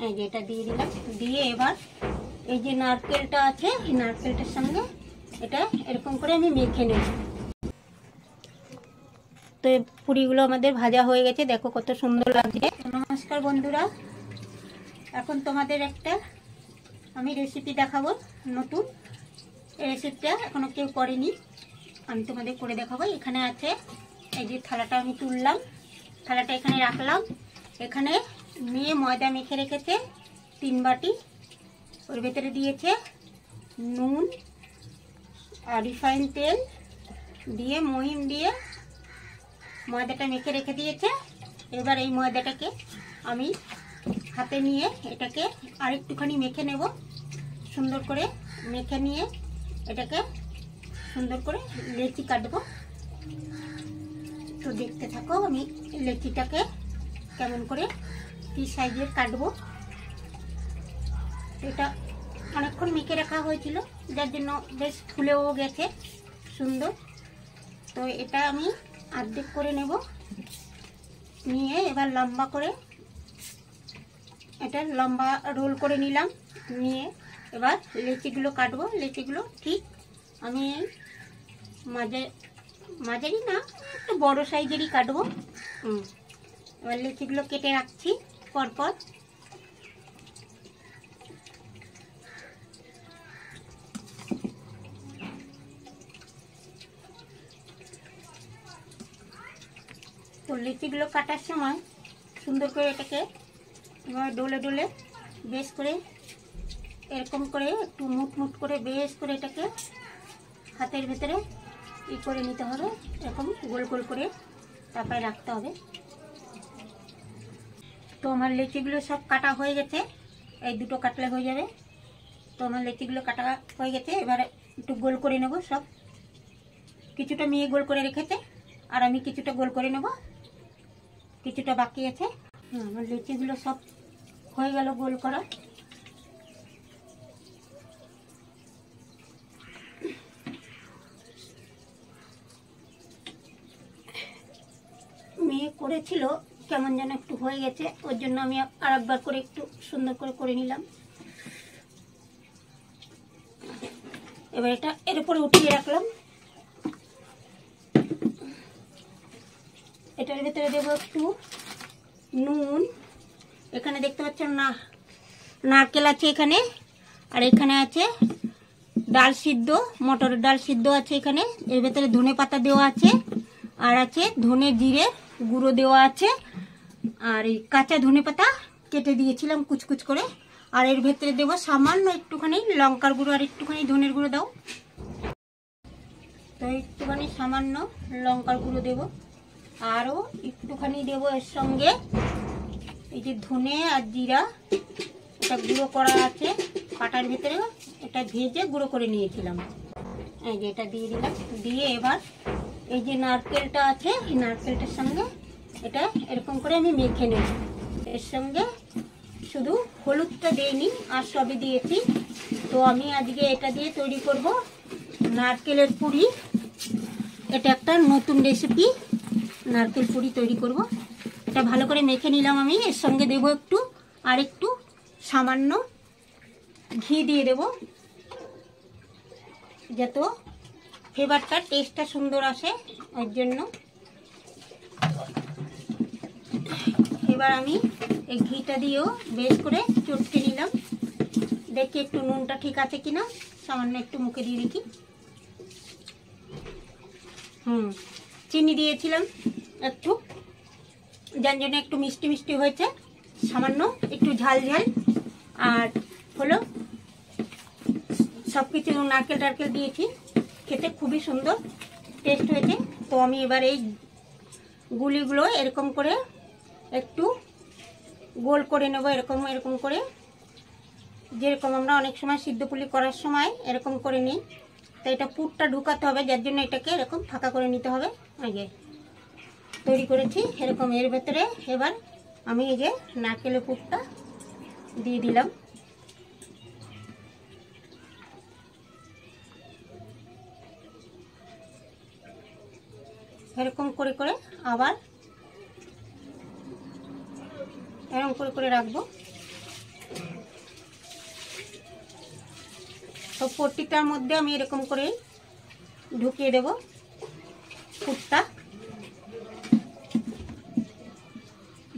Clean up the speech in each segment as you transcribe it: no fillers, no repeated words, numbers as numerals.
এই যে এটা দিয়ে দিলাম, দিয়ে এবার এই যে নারকেলটা আছে এই নারকেলটার সঙ্গে এটা এরকম করে আমি মেখে নেব। তো পুরিগুলো আমাদের ভাজা হয়ে গেছে, দেখো কত সুন্দর লাগছে। নমস্কার বন্ধুরা, এখন তোমাদের একটা আমি রেসিপি দেখাবো নতুন। এই রেসিপিটা এখনো কেউ করেনি, আমি তোমাদের করে দেখাবো। এখানে আছে এই যে থালাটা আমি তুললাম, থালাটা এখানে রাখলাম। এখানে মেয়ে ময়দা মেখে রেখেছে 3 বাটি, ওর ভেতরে দিয়েছে নুন আর রিফাইন তেল দিয়ে মহিম দিয়ে ময়দাটা মেখে রেখে দিয়েছে। এবার এই ময়দাটাকে আমি হাতে নিয়ে এটাকে আরেকটুখানি মেখে নেব, সুন্দর করে মেখে নিয়ে এটাকে সুন্দর করে লেচি কাটবো। তো দেখতে থাকো আমি লেচিটাকে কেমন করে কি সাইজের কাটবো। এটা অনেকক্ষণ মেখে রাখা হয়েছিল, যার জন্য বেশ ফুলেও গেছে সুন্দর। তো এটা আমি অর্ধেক করে নেব, নিয়ে এবার লম্বা করে এটা লম্বা রোল করে নিলাম, নিয়ে এবার লেচিগুলো কাটবো। লেচিগুলো ঠিক আমি মাঝারি না, একটু বড় সাইজেরই কাটবো। এবার লেচিগুলো কেটে রাখছি পরপর। তো লিচিগুলো কাটার সময় সুন্দর করে এটাকে ডলে ডলে বেশ করে এরকম করে একটু মুট মুট করে বেশ করে এটাকে হাতের ভেতরে করে নিতে হবে, এরকম গোল গোল করে তারপরে রাখতে হবে। তো আমার লিচিগুলো সব কাটা হয়ে গেছে, এই দুটো কাটলে হয়ে যাবে। তো আমার লিচিগুলো কাটা হয়ে গেছে, এবার একটু গোল করে নেব সব। কিছুটা মেয়ে গোল করে রেখেছে আর আমি কিছুটা গোল করে নেব, কিছুটা বাকি আছে। আমার লিচিগুলো সব হয়ে গেল গোল করা। মেয়ে করেছিল কেমন যেন একটু হয়ে গেছে, ওর জন্য আমি আরেকবার করে একটু সুন্দর করে করে নিলাম। এবার এটা এর উপরে উঠিয়ে রাখলাম। এটার ভেতরে দেবো একটু নুন। এখানে দেখতে পাচ্ছেন না, নারকেল আছে এখানে, আর এখানে আছে ডাল সিদ্ধ, মটরের ডাল সিদ্ধ আছে এখানে। এর ভেতরে ধনে পাতা দেওয়া আছে, আর আছে ধনে জিরে গুঁড়ো দেওয়া আছে, আর এই কাঁচা ধনে পাতা কেটে দিয়েছিলাম কুচকুচ করে। আর এর ভেতরে দেবো সামান্য একটুখানি লঙ্কার গুঁড়ো আর একটুখানি ধনের গুঁড়ো দাও। তো একটুখানি সামান্য লঙ্কার গুঁড়ো দেবো, আরও একটুখানি দেবো এর সঙ্গে এই যে ধনে আর জিরা, এটা গুঁড়ো করা আছে পাটার ভেতরে, এটা ভেজে গুঁড়ো করে নিয়েছিলাম। এই যে এটা দিয়ে দিলাম, দিয়ে এবার এই যে নারকেলটা আছে এই নারকেলটার সঙ্গে এটা এরকম করে আমি মেখে নেব। এর সঙ্গে শুধু হলুদটা দেইনি আর সবই দিয়েছি। তো আমি আজকে এটা দিয়ে তৈরি করব নারকেলের পুরি। এটা একটা নতুন রেসিপি, নারকেল পুরি তৈরি করব। এটা ভালো করে মেখে নিলাম আমি। এর সঙ্গে দেবো একটু আর একটু সামান্য ঘি দিয়ে দেব, যাতে ফ্লেভারটা টেস্টটা সুন্দর আসে ওর জন্য। এবার আমি এই ঘিটা দিয়েও বেশ করে চটকে নিলাম, দেখি একটু নুনটা ঠিক আছে কিনা, সামান্য একটু মুখে দিয়ে দেখি। চিনি দিয়েছিলাম একটু, যার জন্য একটু মিষ্টি মিষ্টি হয়েছে, সামান্য একটু ঝাল ঝাল। আর হলো সব কিছু নারকেল টারকেল দিয়েছি, খেতে খুবই সুন্দর টেস্ট হয়েছে। তো আমি এবার এই গুলিগুলো এরকম করে একটু গোল করে নেব, এরকম এরকম করে, যেরকম আমরা অনেক সময় সিদ্ধ পুলি করার সময় এরকম করে নিই। তো এটা পুরটা ঢুকাতে হবে, যার জন্য এটাকে এরকম ফাঁকা করে নিতে হবে। আগে তৈরি করেছি এরকম। এর ভেতরে এবার আমি এই যে নারকেলের পুরটা দিয়ে দিলাম। এরকম করে করে আবার এরকম করে করে রাখবো। তো প্রতিটার মধ্যে আমি এরকম করে ঢুকিয়ে দেব পুরটা।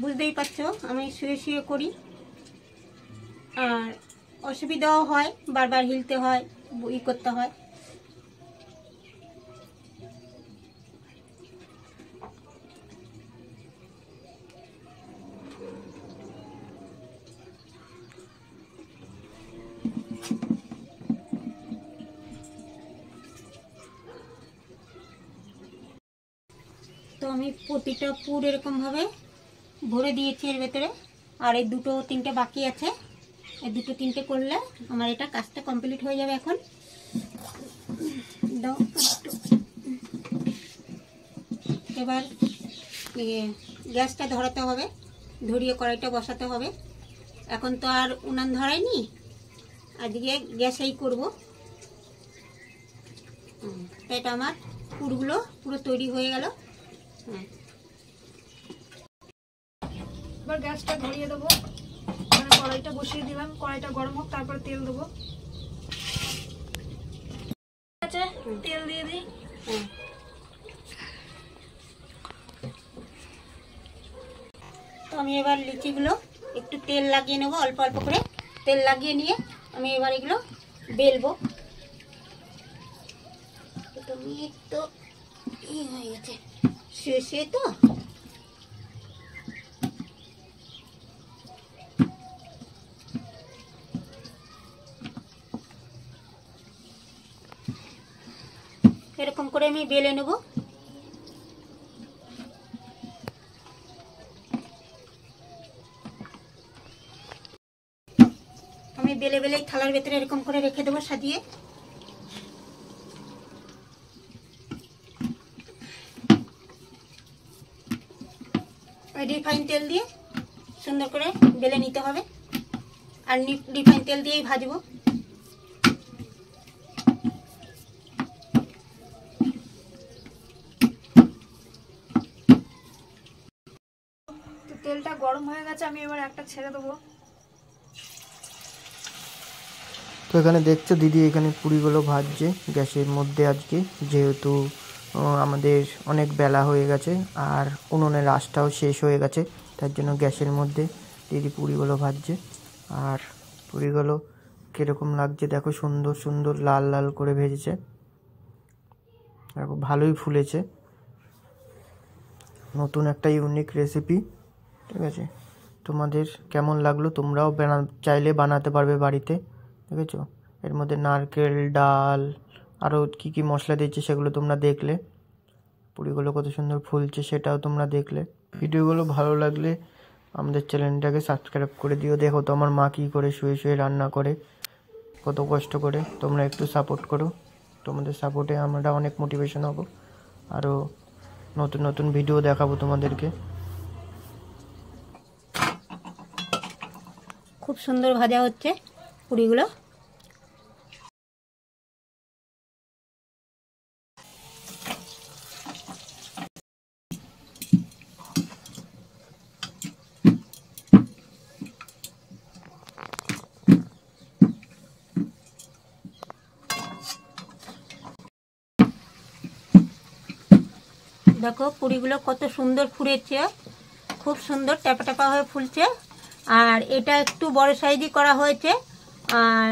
বুঝতেই পারছো আমি শুয়ে শুয়ে করি, আর অসুবিধাও হয়, বারবার হিলতে হয়, করতে হয়। তো আমি প্রতিটা পুর এরকম ভাবে ভরে দিয়েছি এর ভেতরে, আর এই দুটো তিনটে বাকি আছে। এই দুটো তিনটে করলে আমার এটা কাজটা কমপ্লিট হয়ে যাবে। এখন দাও, এবার গ্যাসটা ধরাতে হবে, ধরিয়ে কড়াইটা বসাতে হবে। এখন তো আর উনান ধরাইনি, আজকে গ্যাসেই করব। এটা আমার পুরগুলো পুরো তৈরি হয়ে গেল। এবার গ্যাসটা ধরিয়ে দেবো, কড়াইটা বসিয়ে দিলাম, কড়াইটা গরম হোক, তারপর তেল দেবো। আচ্ছা, তেল দিয়ে দিই। তো আমি এবার লিচিগুলো একটু তেল লাগিয়ে নেবো, অল্প অল্প করে তেল লাগিয়ে নিয়ে আমি এবার এগুলো বেলবো। তুমি তো হয়ে গেছে শুয়ে শুয়ে, তো এরকম করে আমি বেলে নেব। আমি বেলে বেলে থালার ভেতরে এরকম করে রেখে দেবো সাজিয়ে। রিফাইন তেল দিয়ে সুন্দর করে বেলে নিতে হবে, আর রিফাইন তেল দিয়েই ভাজবো। তেলটা গরম হয়ে গেছে, আমি এবার একটা ছেড়ে দেবো। তো এখানে দেখছো দিদি এখানে পুরিগুলো ভাজছে গ্যাসের মধ্যে আজকে, যেহেতু আমাদের অনেক বেলা হয়ে গেছে আর উনুনের আঁচটাও শেষ হয়ে গেছে, তার জন্য গ্যাসের মধ্যে দিদি পুরিগুলো ভাজছে। আর পুরিগুলো কীরকম লাগছে দেখো, সুন্দর সুন্দর লাল লাল করে ভেজেছে, দেখো ভালোই ফুলেছে। নতুন একটা ইউনিক রেসিপি, ঠিক আছে? তোমাদের কেমন লাগলো? তোমরাও চাইলে বানাতে পারবে বাড়িতে, দেখেছো? এর মধ্যে নারকেল, ডাল, আরও কী কী মশলা দিয়েছে সেগুলো তোমরা দেখলে। পুরিগুলো কত সুন্দর ফুলছে সেটাও তোমরা দেখলে। ভিডিওগুলো ভালো লাগলে আমাদের চ্যানেলটাকে সাবস্ক্রাইব করে দিও। দেখো তো আমার মা কী করে শুয়ে শুয়ে রান্না করে, কত কষ্ট করে। তোমরা একটু সাপোর্ট করো, তোমাদের সাপোর্টে আমরা অনেক মোটিভেশন হব, আরও নতুন নতুন ভিডিও দেখাবো তোমাদেরকে। খুব সুন্দর ভাজা হচ্ছে পুরিগুলো। দেখো পুরিগুলো কত সুন্দর ফুলেছে, খুব সুন্দর ট্যাপা ট্যাপা হয়ে ফুলছে। আর এটা একটু বড় সাইজই করা হয়েছে, আর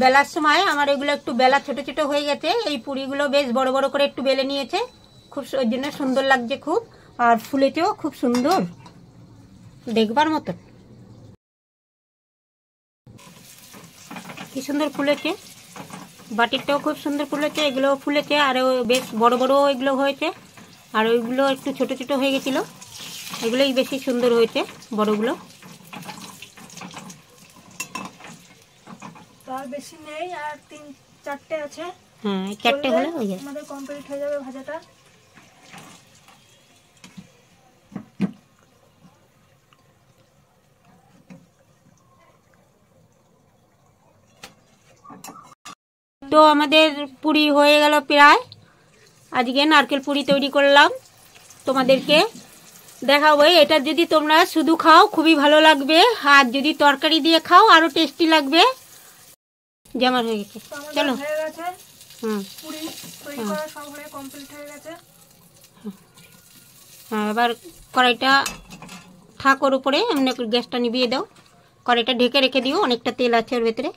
বেলার সময় আমার এগুলো একটু বেলা ছোট ছোট হয়ে গেছে। এই পুরিগুলো বেশ বড় বড় করে একটু বেলে নিয়েছে, খুব ওই জন্য সুন্দর লাগছে খুব। আর ফুলেছেও খুব সুন্দর, দেখবার মতো কি সুন্দর ফুলেছে। বাটিরটাও খুব সুন্দর ফুলেছে, এগুলোও ফুলেছে, আর বেশ বড় বড় এগুলো হয়েছে। আর ওইগুলো একটু ছোট ছোট হয়ে গেছিলো, এগুলোই বেশি সুন্দর হয়েছে বড়গুলো। আর বেশি নেই, আর 3-4টে আছে। হ্যাঁ, 4টে হলে হয়ে যাবে, আমাদের কমপ্লিট হয়ে যাবে ভাজাটা। তো আমাদের পুরি হয়ে গেল প্রায়। আজকে নারকেল পুরি তৈরি করলাম, তোমাদেরকে দেখাবো। এটা যদি তোমরা শুধু খাও খুবই ভালো লাগবে, আর যদি তরকারি দিয়ে খাও আরো টেস্টি লাগবে। যেমন হয়ে গেছে, তো আমাদের চলো। হয়ে গেছে হুম, পুরি তৈরি করা সব হয়ে কমপ্লিট হয়ে গেছে। হ্যাঁ, এবার কড়াইটা থাক ওর উপরে, এমনি করে গ্যাসটা নিভিয়ে দাও। কড়াইটা ঢেকে রেখে দিও, অনেকটা তেল আছে ওর ভেতরে।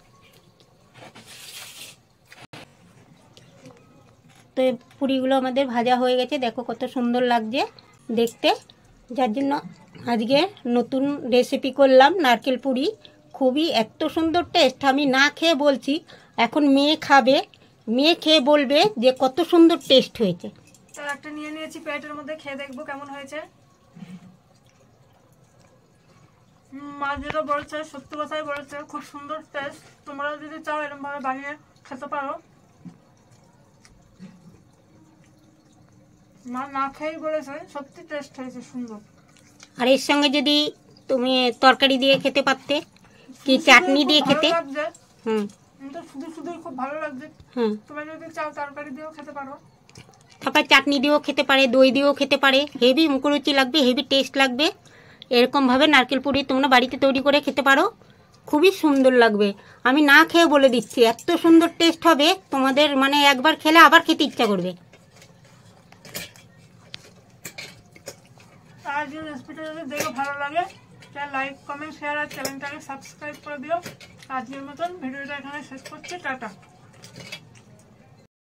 তো এই পুরিগুলো আমাদের ভাজা হয়ে গেছে, দেখো কত সুন্দর লাগছে দেখতে। যার জন্য আজকে নতুন রেসিপি করলাম নারকেল পুরি। খুবই এত সুন্দর টেস্ট, আমি না খেয়ে বলছি, এখন মেয়ে খাবে, মেয়ে খেয়ে বলবে যে কত সুন্দর টেস্ট হয়েছে। তো একটা নিয়ে নিয়েছি প্লেটের মধ্যে, খেয়ে দেখবো কেমন হয়েছে। মা যেটা বলছে সত্যি কথাই বলেছে, খুব সুন্দর টেস্ট। তোমরা যদি চাও এরকম ভাবে বানিয়ে খেতে পারো। মা না খেয়েই বলেছে সত্যি টেস্ট হয়েছে, সুন্দর। আর এর সঙ্গে যদি তুমি তরকারি দিয়ে খেতে পারতে, কি চাটনি দিয়ে খেতে। লাগছে, হুম কিন্তু শুধু শুধুই খুব ভালো লাগছে। হুম, তোমরা যদি চাও তরকারি দিয়েও খেতে পারো। তারপর চাটনি দিয়েও খেতে পারে, দই দিয়েও খেতে পারে, হেভি মুখরুচি লাগবে, হেভি টেস্ট লাগবে। এরকমভাবে নারকেল পুরি তোমরা বাড়িতে তৈরি করে খেতে পারো, খুবই সুন্দর লাগবে। আমি না খেয়ে বলে দিচ্ছি, এত সুন্দর টেস্ট হবে তোমাদের, মানে একবার খেলে আবার খেতে ইচ্ছা করবে। আর যদি রেসিপিটা যদি দেখে ভালো লাগে তাহলে লাইক কমেন্ট শেয়ার আর চ্যানেলটাকে সাবস্ক্রাইব করে দিও। আজকের মতন ভিডিওটা এখানে শেষ করছি, টাটা।